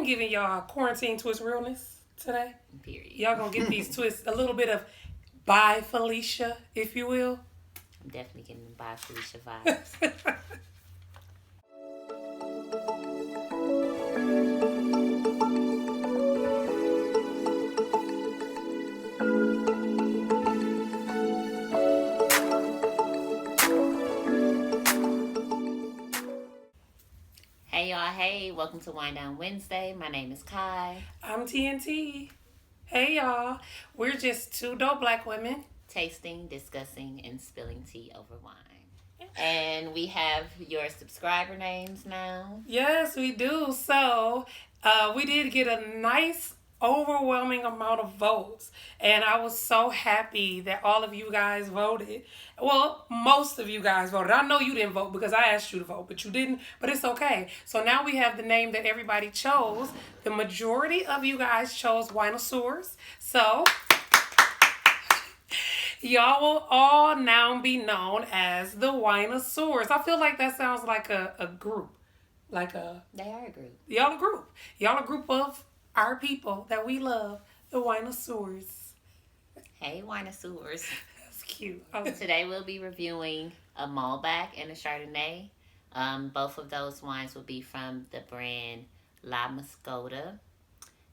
giving y'all quarantine twist realness today. Period. Y'all gonna get these twists, a little bit of by Felicia, if you will. I'm definitely getting the by Felicia vibes. Hey y'all, hey, welcome to Wine Down Wednesday. My name is Kai. I'm TNT. Hey y'all, we're just two dope black women Tasting, discussing, and spilling tea over wine. And we have your subscriber names now. Yes, we do. So, we did get a nice, overwhelming amount of votes. And I was so happy that all of you guys voted. Well, most of you guys voted. I know you didn't vote because I asked you to vote, but you didn't. But it's okay. So now we have the name that everybody chose. The majority of you guys chose Wineoisseurs. So y'all will all now be known as the Wineoisseurs. I feel like that sounds like a group. They are a group. Y'all a group. Y'all a group of our people that we love, the Wineoisseurs. Hey, Wineoisseurs. That's cute. Today we'll be reviewing a Malbec and a Chardonnay. Both of those wines will be from the brand La Mascota.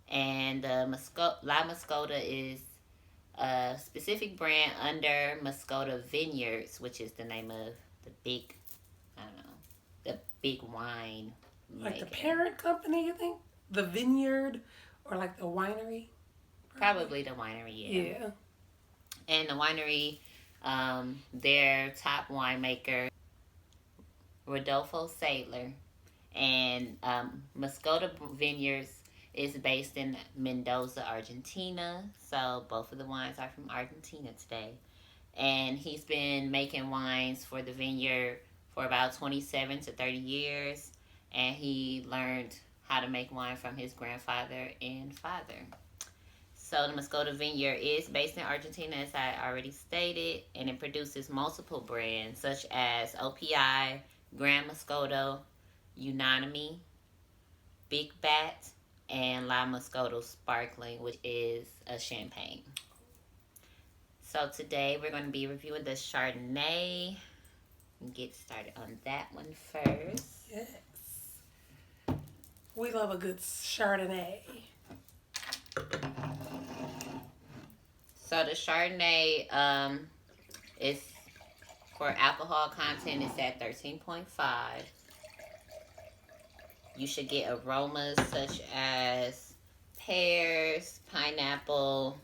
And La Mascota is a specific brand under Mascota Vineyards, which is the name of the big wine Like maker. the parent company, you think? The vineyard or like the winery? Probably the winery, Yeah. And the winery, their top winemaker, Rodolfo Sadler, and Mascota Vineyards is based in Mendoza, Argentina. So both of the wines are from Argentina today. And he's been making wines for the vineyard for about 27 to 30 years. And he learned how to make wine from his grandfather and father. So the Mascota Vineyard is based in Argentina, as I already stated. And it produces multiple brands such as OPI, Grand Moscato, Unanime, Big Bat, and La Moscato Sparkling, which is a champagne. So today we're going to be reviewing the Chardonnay. Get started on that one first. Yes. We love a good Chardonnay. So the Chardonnay is for alcohol content is at 13.5. You should get aromas such as pears, pineapple,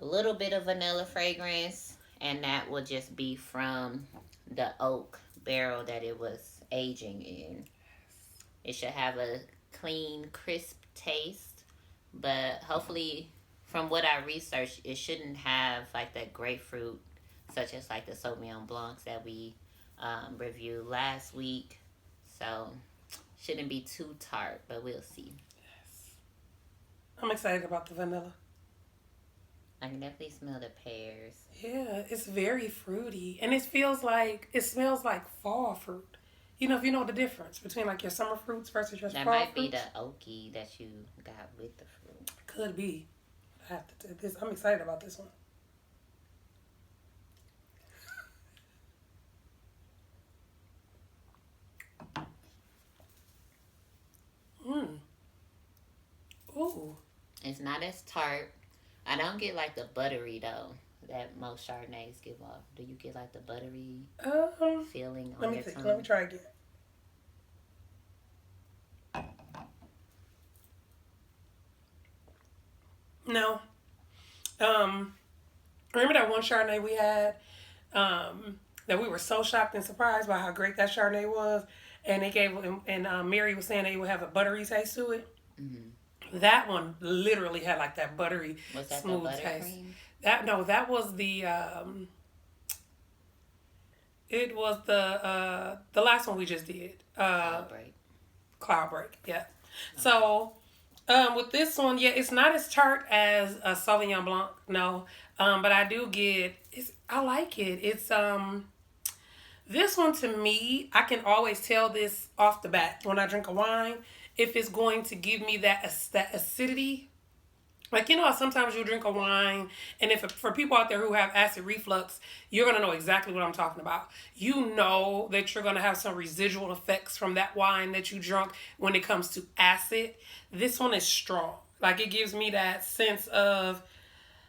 a little bit of vanilla fragrance, and that will just be from the oak barrel that it was aging in. It should have a clean, crisp taste, but hopefully, from what I researched, it shouldn't have like that grapefruit, such as like the Sauvignon Blancs that we reviewed last week. So shouldn't be too tart, but we'll see. Yes. I'm excited about the vanilla. I can definitely smell the pears. Yeah, it's very fruity. And it smells like fall fruit. You know, if you know the difference between like your summer fruits versus your That fall might fruits. be the oaky that you got with the fruit. Could be. I have to this. I'm excited about this one. Ooh. It's not as tart. I don't get like the buttery though that most Chardonnays give off. Do you get like the buttery feeling on your tongue? Let me try again. No. Remember that one Chardonnay we had that we were so shocked and surprised by how great that Chardonnay was, and they gave and Mary was saying they would have a buttery taste to it. Mm-hmm. That one literally had like that buttery, was that smooth the buttercream? taste. That was the it was the last one we just did. Cloud Break, yeah. Okay. So with this one, yeah, it's not as tart as a Sauvignon Blanc, no. But I do get I like it. It's this one to me, I can always tell this off the bat when I drink a wine. if it's going to give me that acidity. Like, you know how sometimes you drink a wine, and if for people out there who have acid reflux, you're going to know exactly what I'm talking about. You know that you're going to have some residual effects from that wine that you drunk when it comes to acid. This one is strong. Like, it gives me that sense of,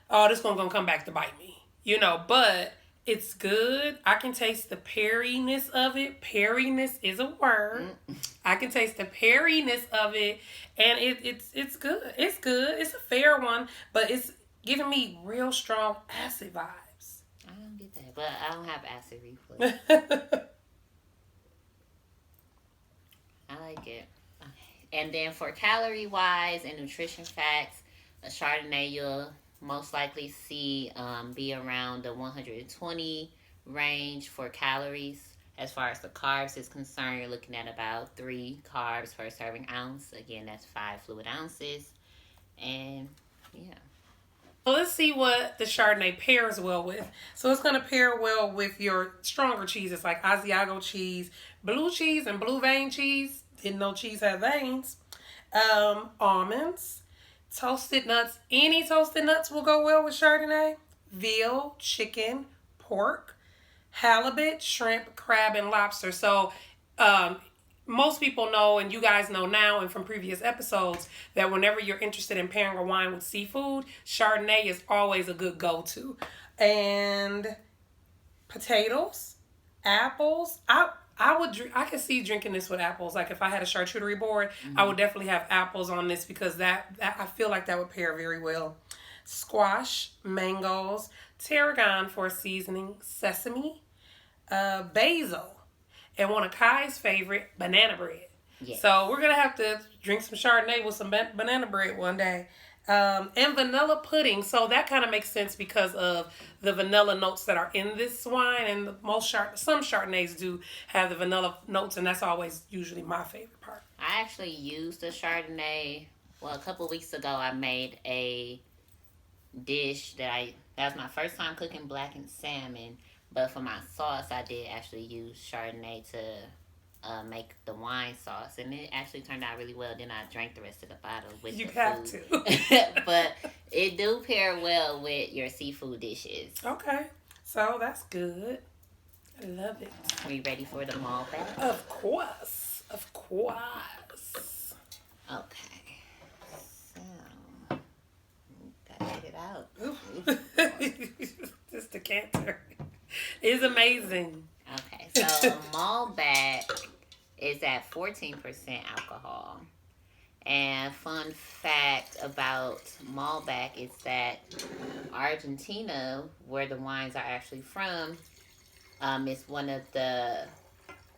oh, this one's going to come back to bite me. You know, but it's good. I can taste the perriness of it. Perriness is a word. I can taste the perriness of it, and it's good. It's good. It's a fair one, but it's giving me real strong acid vibes. I don't get that, but I don't have acid reflux. I like it. Okay. And then for calorie wise and nutrition facts, a Chardonnay you'll most likely see be around the 120 range for calories. As far as the carbs is concerned, you're looking at about 3 carbs per serving ounce. Again, that's 5 fluid ounces. And yeah. So let's see what the Chardonnay pairs well with. So it's going to pair well with your stronger cheeses like Asiago cheese, blue cheese, and blue vein cheese. Didn't know cheese had veins. Almonds, toasted nuts. Any toasted nuts will go well with Chardonnay. Veal, chicken, pork, halibut, shrimp, crab, and lobster. So most people know, and you guys know now and from previous episodes, that whenever you're interested in pairing a wine with seafood, Chardonnay is always a good go-to. And potatoes, apples. I could see drinking this with apples. Like if I had a charcuterie board, I would definitely have apples on this because that I feel like that would pair very well. Squash, mangoes, tarragon for seasoning, sesame, basil, and one of Kai's favorite, banana bread. Yes. So we're going to have to drink some Chardonnay with some banana bread one day. And vanilla pudding. So that kind of makes sense because of the vanilla notes that are in this wine. And some Chardonnays do have the vanilla notes, and that's always usually my favorite part. I actually used a Chardonnay. Well, a couple weeks ago, I made a dish that was my first time cooking blackened salmon. But for my sauce, I did actually use Chardonnay to make the wine sauce, and it actually turned out really well. Then I drank the rest of the bottle with the food. You have to. But it do pair well with your seafood dishes. Okay, so that's good. I love it. Are you ready for the Malbec? Of course. Okay. So, gotta get it out. This decanter is amazing. Okay, so Malbec is at 14% alcohol. And fun fact about Malbec is that Argentina, where the wines are actually from, is one of the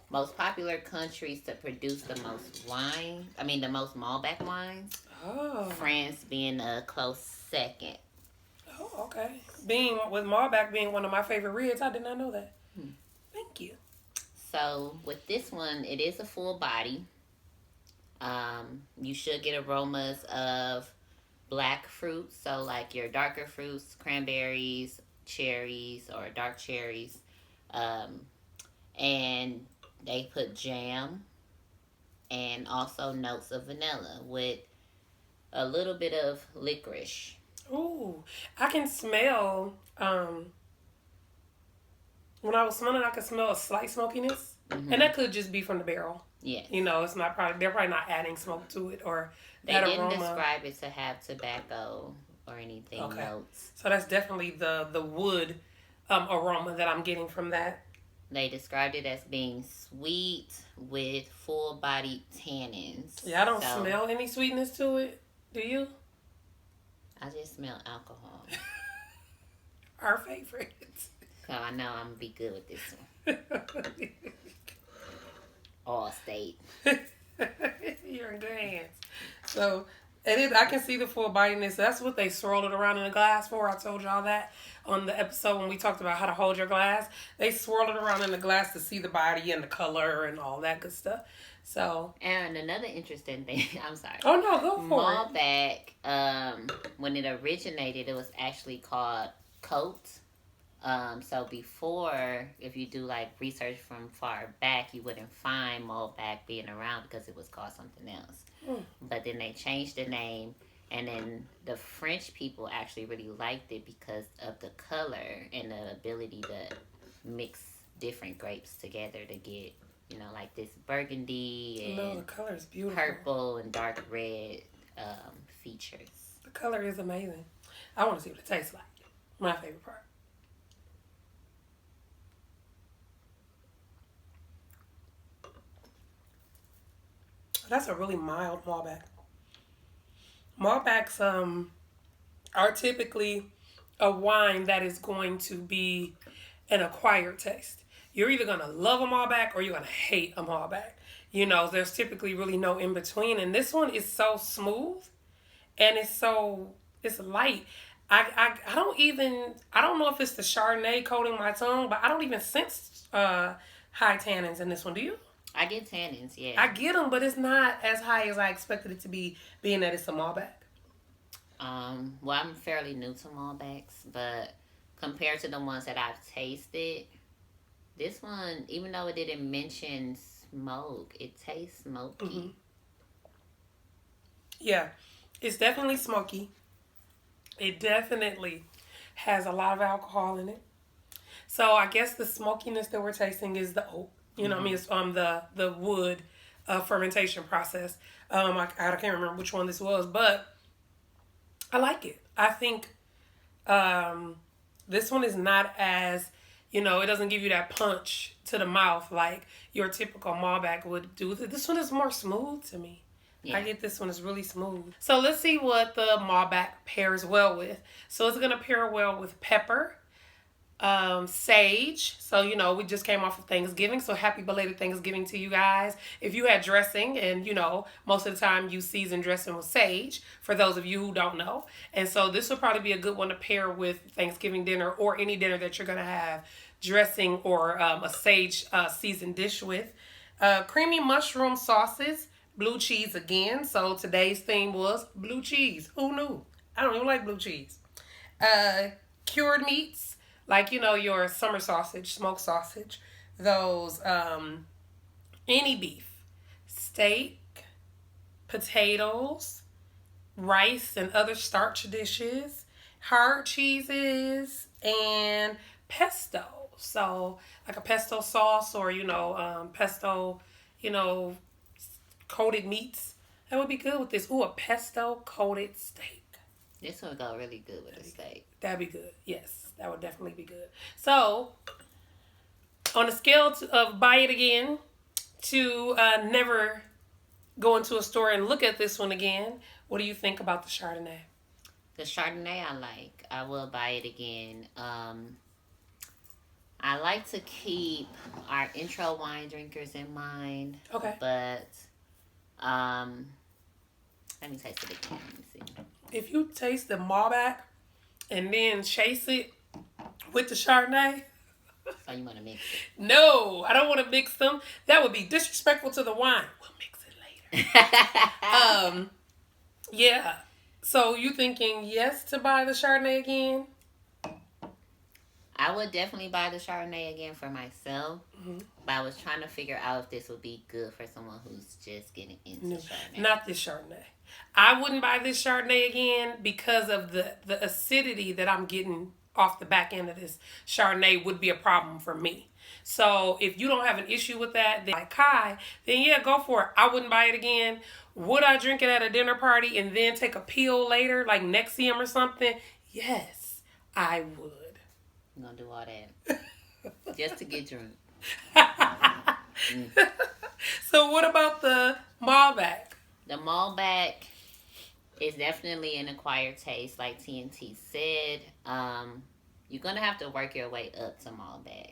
most popular countries to produce the most the most Malbec wines. Oh. France being a close second. Oh, okay. With Malbec being one of my favorite reds, I did not know that. Thank you. So with this one, it is a full body. You should get aromas of black fruits, so like your darker fruits, cranberries, cherries, or dark cherries. And they put jam and also notes of vanilla with a little bit of licorice. Ooh, I can smell, when I was smelling, I could smell a slight smokiness. Mm-hmm. And that could just be from the barrel. Yeah. You know, they're probably not adding smoke to it or that aroma. They didn't describe it to have tobacco or anything notes. So that's definitely the wood aroma that I'm getting from that. They described it as being sweet with full-bodied tannins. Yeah, I don't smell any sweetness to it. Do you? I just smell alcohol. Our favorite. So I know I'm going to be good with this one. All state. You're in good hands. So, I can see the full bodiness. That's what they swirl it around in a glass for. I told y'all that on the episode when we talked about how to hold your glass. They swirl it around in the glass to see the body and the color and all that good stuff. So. And another interesting thing, I'm sorry. Oh no, go for it. Malbec, when it originated, it was actually called Cote. So before, if you do like research from far back, you wouldn't find Malbec being around because it was called something else. Mm. But then they changed the name, and then the French people actually really liked it because of the color and the ability to mix different grapes together to get, like this burgundy No, the and color is beautiful. purple and dark red features. The color is amazing. I want to see what it tastes like. My favorite part. That's a really mild Malbec. Malbecs are typically a wine that is going to be an acquired taste. You're either gonna love a Malbec or you're gonna hate a Malbec. There's typically really no in between. And this one is so smooth and it's light. I don't know if it's the Chardonnay coating my tongue, but I don't even sense high tannins in this one. Do you? I get tannins, yeah. I get them, but it's not as high as I expected it to be, being that it's a Malbec. Well, I'm fairly new to Malbecs, but compared to the ones that I've tasted, this one, even though it didn't mention smoke, it tastes smoky. Mm-hmm. Yeah, it's definitely smoky. It definitely has a lot of alcohol in it. So I guess the smokiness that we're tasting is the oak. I mean, it's the wood fermentation process. I can't remember which one this was, but I like it. I think this one is not as, it doesn't give you that punch to the mouth like your typical Malbec would do. This one is more smooth to me. Yeah. I get this one is really smooth. So let's see what the Malbec pairs well with. So it's going to pair well with pepper, sage. So, we just came off of Thanksgiving. So happy belated Thanksgiving to you guys. If you had dressing and, most of the time you season dressing with sage, for those of you who don't know. And so this would probably be a good one to pair with Thanksgiving dinner or any dinner that you're going to have dressing or a sage seasoned dish with. Creamy mushroom sauces, blue cheese again. So today's theme was blue cheese. Who knew? I don't even like blue cheese. Cured meats. Like, your summer sausage, smoked sausage, those, any beef, steak, potatoes, rice and other starch dishes, hard cheeses, and pesto. So, like a pesto sauce or, pesto, coated meats. That would be good with this. Ooh, a pesto coated steak. This would go really good with the steak. That'd be good. Yes. That would definitely be good. So, on a scale of buy it again to never go into a store and look at this one again, what do you think about the Chardonnay? The Chardonnay I like. I will buy it again. I like to keep our intro wine drinkers in mind. Okay. But, let me taste it again. Let me see. If you taste the Malbec and then chase it with the Chardonnay. So you want to mix it? No, I don't want to mix them. That would be disrespectful to the wine. We'll mix it later. Yeah. So you thinking yes to buy the Chardonnay again? I would definitely buy the Chardonnay again for myself. Mm-hmm. But I was trying to figure out if this would be good for someone who's just getting into Chardonnay. Not this Chardonnay. I wouldn't buy this Chardonnay again because of the acidity that I'm getting off the back end of this Chardonnay would be a problem for me. So if you don't have an issue with that, then like Kai, then yeah, go for it. I wouldn't buy it again. Would I drink it at a dinner party and then take a pill later, like Nexium or something? Yes, I would. I'm gonna do all that just to get drunk. So what about the Malbec? The Malbec is definitely an acquired taste, like TNT said. You're gonna have to work your way up to Malbecs.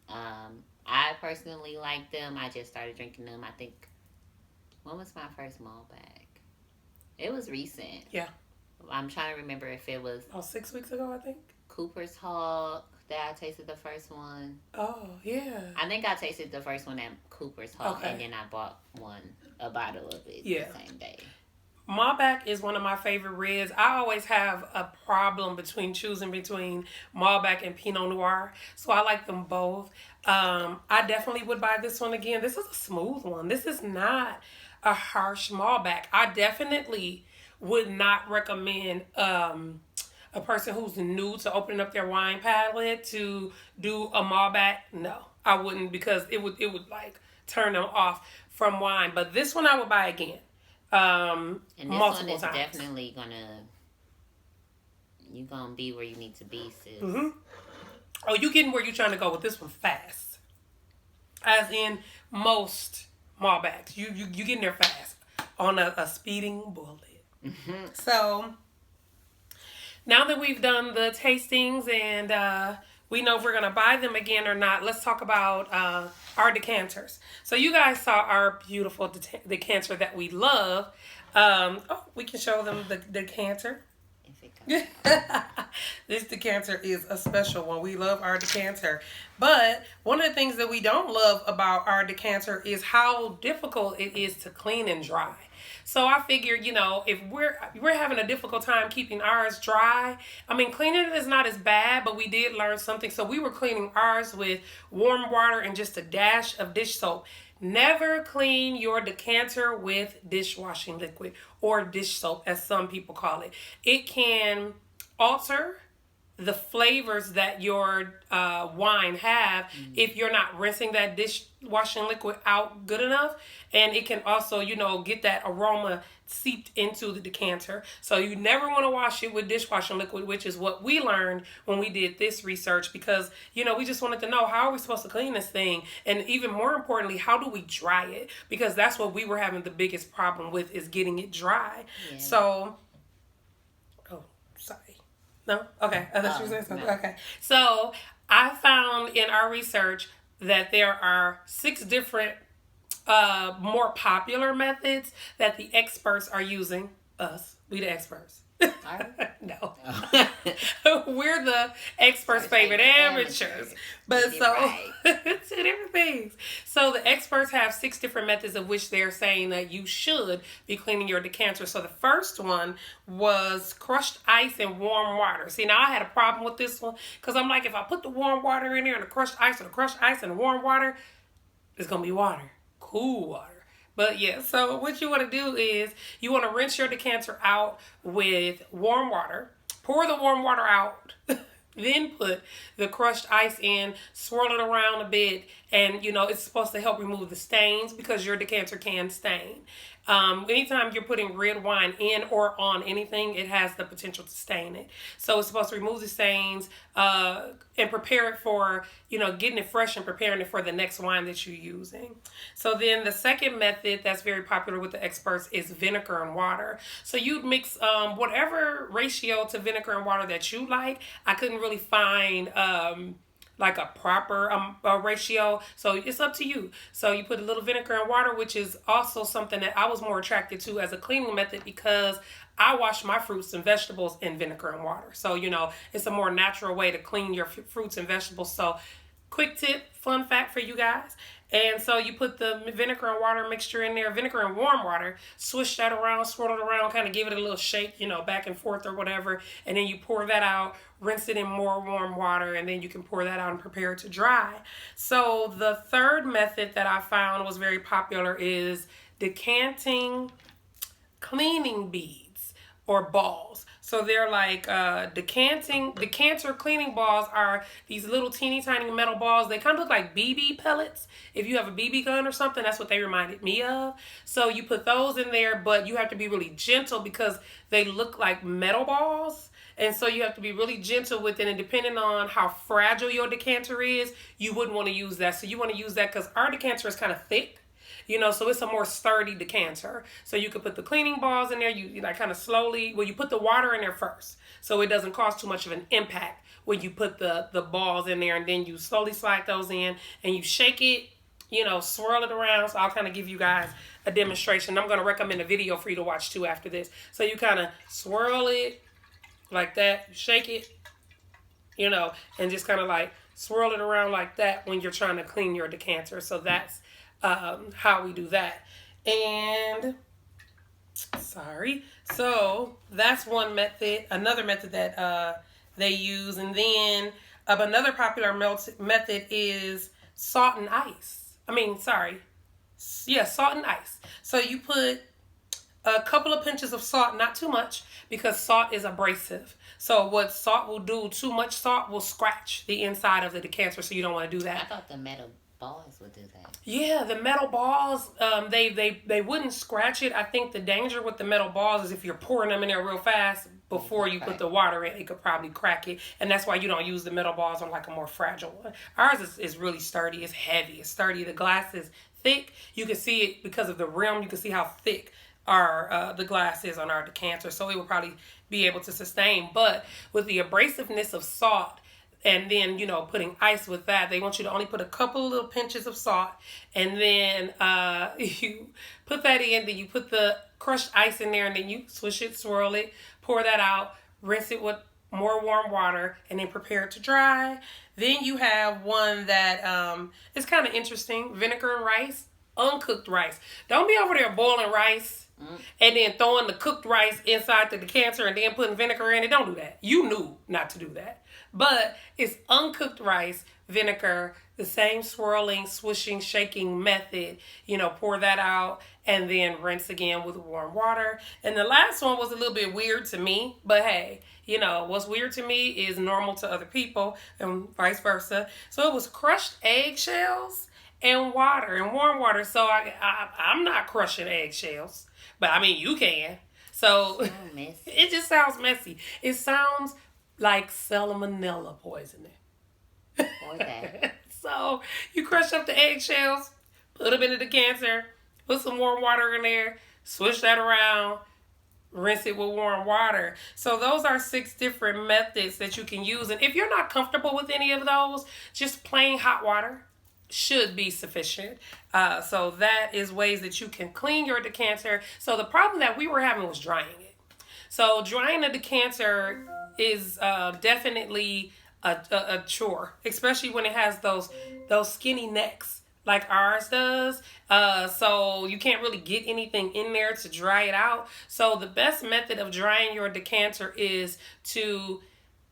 I personally like them. I just started drinking them. I think, when was my first Malbec? It was recent. Yeah. I'm trying to remember if it was 6 weeks ago, I think. Cooper's Hawk that I tasted the first one. Oh, yeah. I think I tasted the first one at Cooper's Hawk, and then I bought a bottle of it the same day. Malbec is one of my favorite reds. I always have a problem between choosing between Malbec and Pinot Noir, so I like them both. I definitely would buy this one again. This is a smooth one. This is not a harsh Malbec. I definitely would not recommend a person who's new to opening up their wine palette to do a Malbec. No, I wouldn't, because it would like turn them off from wine. But this one I would buy again. And this one is Times. definitely you gonna be where you need to be, sis. Mm-hmm. Oh, you getting where you trying to go with this one fast. As in most Malbecs. You getting there fast. On a speeding bullet. Mm-hmm. So now that we've done the tastings and we know if we're gonna buy them again or not, let's talk about our decanters. So you guys saw our beautiful decanter that we love. We can show them the decanter. This decanter is a special one. We love our decanter. But one of the things that we don't love about our decanter is how difficult it is to clean and dry. So I figured, if we're having a difficult time keeping ours dry, I mean, cleaning it is not as bad, but we did learn something. So we were cleaning ours with warm water and just a dash of dish soap. Never clean your decanter with dishwashing liquid or dish soap, as some people call it. It can alter the flavors that your wine have if you're not rinsing that dishwashing liquid out good enough. And it can also, get that aroma seeped into the decanter. So you never want to wash it with dishwashing liquid, which is what we learned when we did this research, because, we just wanted to know, how are we supposed to clean this thing? And even more importantly, how do we dry it? Because that's what we were having the biggest problem with, is getting it dry. Yeah. So, sorry. No? Okay. I thought you were saying something. No. Okay. So I found in our research that there are 6 different more popular methods that the experts are using. We the experts. No. We're the experts' favorite amateurs. But so, right. 2 different things. So the experts have 6 different methods of which they're saying that you should be cleaning your decanter. So the first one was crushed ice and warm water. See, now I had a problem with this one, because I'm like, if I put the warm water in there and the crushed ice, or the crushed ice and the warm water, it's going to be water. Cool water. But yeah, so what you want to do is you want to rinse your decanter out with warm water. Pour the warm water out. Then put the crushed ice in, swirl it around a bit, and it's supposed to help remove the stains, because your decanter can stain. Anytime you're putting red wine in or on anything, it has the potential to stain it. So it's supposed to remove the stains and prepare it for, getting it fresh and preparing it for the next wine that you're using. So then the second method that's very popular with the experts is vinegar and water. So you'd mix whatever ratio to vinegar and water that you like. I couldn't really find like a proper ratio, so it's up to you. So you put a little vinegar and water, which is also something that I was more attracted to as a cleaning method, because I wash my fruits and vegetables in vinegar and water. So it's a more natural way to clean your fruits and vegetables. So quick tip, fun fact for you guys. And so you put the vinegar and water mixture in there, vinegar and warm water, swish that around, swirl it around, kind of give it a little shake, back and forth or whatever. And then you pour that out, rinse it in more warm water, and then you can pour that out and prepare it to dry. So the third method that I found was very popular is decanting cleaning beads or balls. So they're like decanter cleaning balls are these little teeny tiny metal balls. They kind of look like BB pellets. If you have a BB gun or something, that's what they reminded me of. So you put those in there, but you have to be really gentle because they look like metal balls. And so you have to be really gentle with it. And depending on how fragile your decanter is, you wouldn't want to use that. So you want to use that because our decanter is kind of thick. So it's a more sturdy decanter. So you could put the cleaning balls in there. You kind of slowly, you put the water in there first. So it doesn't cause too much of an impact when you put the balls in there. And then you slowly slide those in and you shake it, swirl it around. So I'll kind of give you guys a demonstration. I'm going to recommend a video for you to watch too after this. So you kind of swirl it like that, shake it, and just kind of like swirl it around like that when you're trying to clean your decanter. So that's how we do that. And Sorry. So that's one method. Another method that they use, and then another popular method is salt and ice. I mean, sorry, yeah, salt and ice. So you put a couple of pinches of salt, not too much, because salt is abrasive. So what salt will do, too much salt will scratch the inside of the decanter, so you don't want to do I that. thought the metal balls would do that. Yeah, the metal balls, they wouldn't scratch it. I think the danger with the metal balls is if you're pouring them in there real fast before you put the water in, it could probably crack it. And that's why you don't use the metal balls on like a more fragile one. Ours is really sturdy. It's heavy. It's sturdy. The glass is thick. You can see it because of the rim. You can see how thick our the glass is on our decanter. So it will probably be able to sustain. But with the abrasiveness of salt, and then putting ice with that, they want you to only put a couple of little pinches of salt, and then you put that in, then you put the crushed ice in there, and then you swish it, swirl it, pour that out, rinse it with more warm water, and then prepare it to dry. Then you have one that is kind of interesting: vinegar and rice, uncooked rice. Don't be over there boiling rice and then throwing the cooked rice inside the decanter and then putting vinegar in it. Don't do that. You knew not to do that. But it's uncooked rice, vinegar, the same swirling, swishing, shaking method. Pour that out and then rinse again with warm water. And the last one was a little bit weird to me, but hey, what's weird to me is normal to other people and vice versa. So it was crushed eggshells and water and warm water. So I'm not crushing eggshells, but I mean you can. So it just sounds messy. It sounds like salmonella poisoning. Okay. So you crush up the eggshells, put them in the decanter, put some warm water in there, swish that around, rinse it with warm water. So those are 6 different methods that you can use. And if you're not comfortable with any of those, just plain hot water should be sufficient. So that is ways that you can clean your decanter. So the problem that we were having was drying it. So drying a decanter is definitely a chore, especially when it has those skinny necks like ours does. So you can't really get anything in there to dry it out. So the best method of drying your decanter is to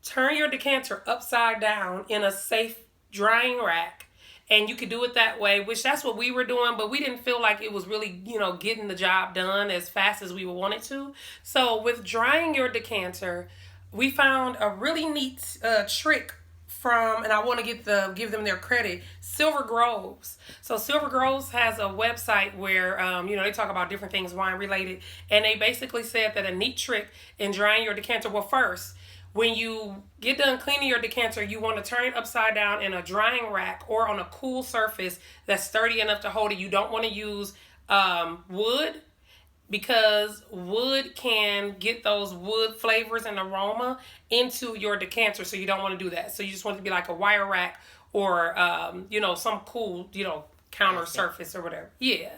turn your decanter upside down in a safe drying rack. And you could do it that way, which that's what we were doing, but we didn't feel like it was really, getting the job done as fast as we would want it to. So with drying your decanter, we found a really neat trick from, and I want to give them their credit, Silver Groves. So Silver Groves has a website where, they talk about different things wine related, and they basically said that a neat trick in drying your decanter, well, first, when you get done cleaning your decanter, you want to turn it upside down in a drying rack or on a cool surface that's sturdy enough to hold it. You don't want to use wood, because wood can get those wood flavors and aroma into your decanter, so you don't want to do that. So you just want it to be like a wire rack or, some cool, counter surface or whatever. Yeah.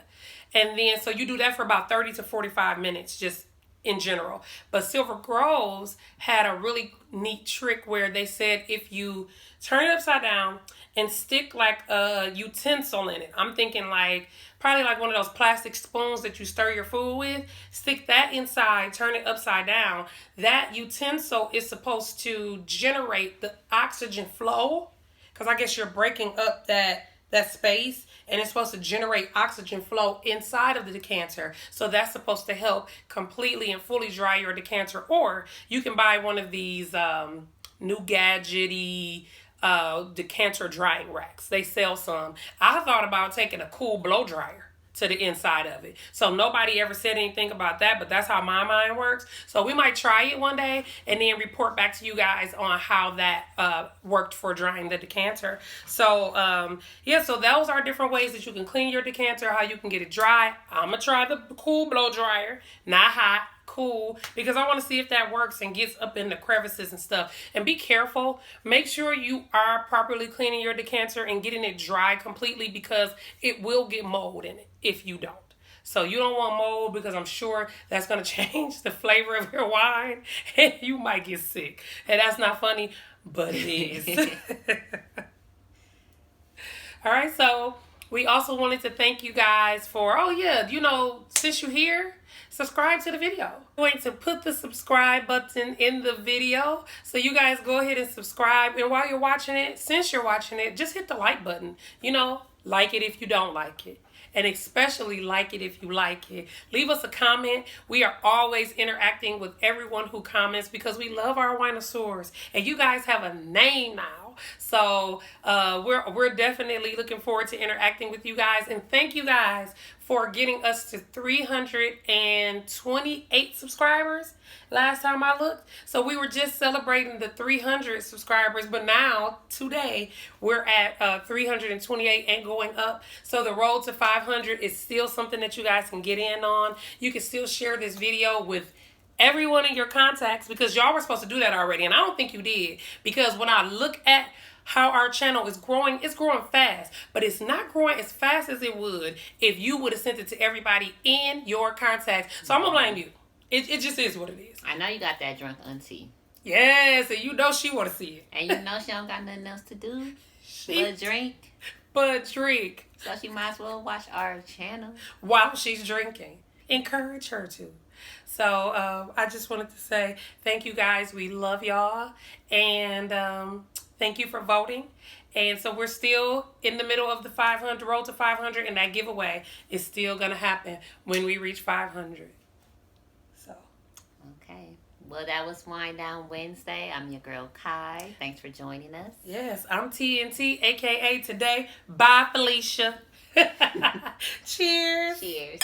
And then, so you do that for about 30 to 45 minutes, just in general. But Silver Groves had a really neat trick where they said if you turn it upside down and stick like a utensil in it, I'm thinking probably like one of those plastic spoons that you stir your food with, stick that inside, turn it upside down. That utensil is supposed to generate the oxygen flow, because I guess you're breaking up that space, and it's supposed to generate oxygen flow inside of the decanter. So that's supposed to help completely and fully dry your decanter. Or you can buy one of these new gadgety decanter drying racks. They sell some. I thought about taking a cool blow dryer to the inside of it. So nobody ever said anything about that, but that's how my mind works. So we might try it one day and then report back to you guys on how that worked for drying the decanter. So so those are different ways that you can clean your decanter, how you can get it dry. I'm gonna try the cool blow dryer, not hot, cool, because I want to see if that works and gets up in the crevices and stuff. And be careful. Make sure you are properly cleaning your decanter and getting it dry completely, because it will get mold in it if you don't. So you don't want mold, because I'm sure that's going to change the flavor of your wine and you might get sick. And that's not funny, but it is. All right, so We also wanted to thank you guys for, oh yeah, since you're here, subscribe to the video. I'm going to put the subscribe button in the video. So you guys go ahead and subscribe. And while you're watching it, since you're watching it, just hit the like button. Like it if you don't like it. And especially like it if you like it. Leave us a comment. We are always interacting with everyone who comments because we love our Wineoisseurs. And you guys have a name now. So we're definitely looking forward to interacting with you guys. And thank you guys for getting us to 328 subscribers last time I looked. So we were just celebrating the 300 subscribers, but now today we're at 328 and going up. So the road to 500 is still something that you guys can get in on. You can still share this video with everyone in your contacts because y'all were supposed to do that already, and I don't think you did, because when I look at how our channel is growing, it's growing fast, but it's not growing as fast as it would if you would have sent it to everybody in your contacts. So I'm gonna blame you. It just is what it is. I know you got that drunk auntie. Yes, and she want to see it. And she don't got nothing else to do but drink. But drink. So she might as well watch our channel while she's drinking. Encourage her to. So I just wanted to say thank you guys. We love y'all. And thank you for voting. And so we're still in the middle of the 500, road to 500. And that giveaway is still going to happen when we reach 500. So. Okay. Well, that was Wine Down Wednesday. I'm your girl, Kai. Thanks for joining us. Yes, I'm TNT, a.k.a. Today. Bye, Felicia. Cheers. Cheers.